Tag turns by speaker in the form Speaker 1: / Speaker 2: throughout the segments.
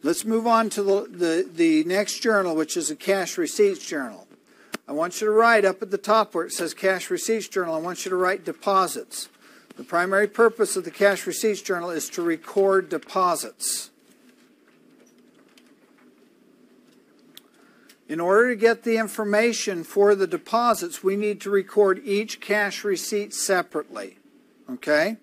Speaker 1: Let's move on to the next journal, which is a cash receipts journal. I want you to write up at the top where it says cash receipts journal, I want you to write deposits. The primary purpose of the cash receipts journal is to record deposits. In order to get the information for the deposits, we need to record each cash receipt separately. Okay?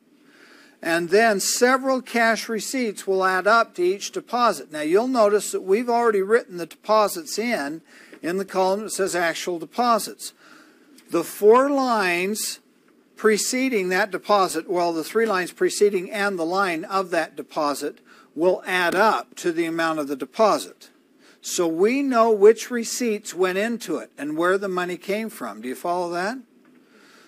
Speaker 1: And then several cash receipts will add up to each deposit. Now you'll notice that we've already written the deposits in the column that says actual deposits. The 4 lines preceding that deposit, well, the 3 lines preceding and the line of that deposit will add up to the amount of the deposit. So we know which receipts went into it and where the money came from. Do you follow that?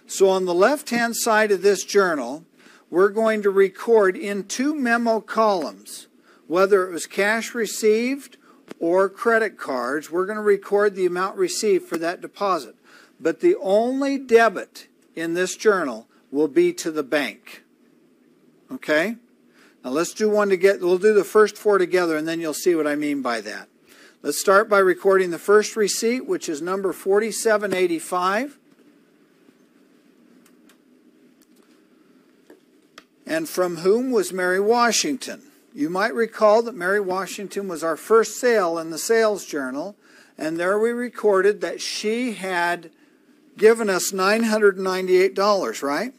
Speaker 1: So on the left-hand side of this journal, we're going to record in 2 memo columns, whether it was cash received or credit cards, we're going to record the amount received for that deposit. But the only debit in this journal will be to the bank. Okay? Now let's do one together. We'll do the first 4 together and then you'll see what I mean by that. Let's start by recording the first receipt, which is number 4785. And from whom was Mary Washington? You might recall that Mary Washington was our first sale in the sales journal, and there we recorded that she had given us $998, right?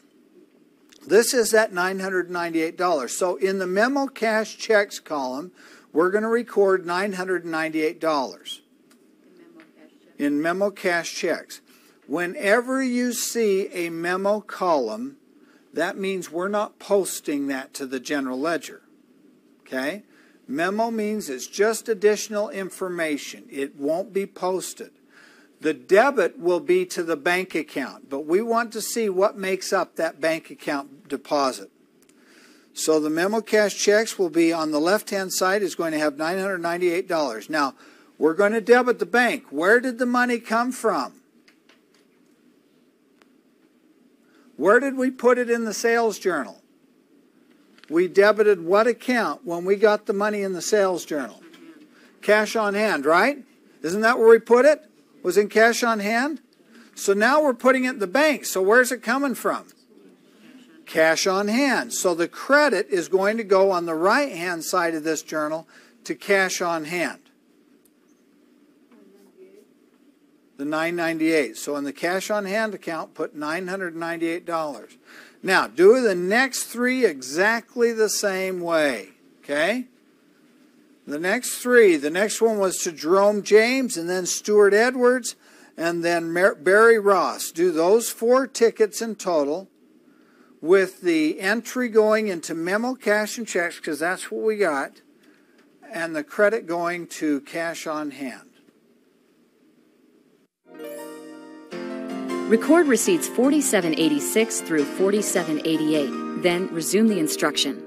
Speaker 1: This is that $998. So in the memo cash checks column, we're going to record $998 in memo cash checks. Whenever you see a memo column, that means we're not posting that to the general ledger. Okay? Memo means it's just additional information. It won't be posted. The debit will be to the bank account, but we want to see what makes up that bank account deposit. So the memo cash checks will be on the left-hand side is going to have $998. Now, we're going to debit the bank. Where did the money come from? Where did we put it in the sales journal? We debited what account when we got the money in the sales journal? Cash on hand, right? Isn't that where we put it? Was in cash on hand? So now we're putting it in the bank. So where's it coming from? Cash on hand. So the credit is going to go on the right-hand side of this journal to cash on hand. The $998. So in the cash on hand account, put $998. Now, do the next 3 exactly the same way. Okay? The next 3. The next one was to Jerome James, and then Stuart Edwards, and then Barry Ross. Do those 4 tickets in total with the entry going into memo cash and checks, because that's what we got, and the credit going to cash on hand.
Speaker 2: Record receipts 4786 through 4788, then resume the instruction.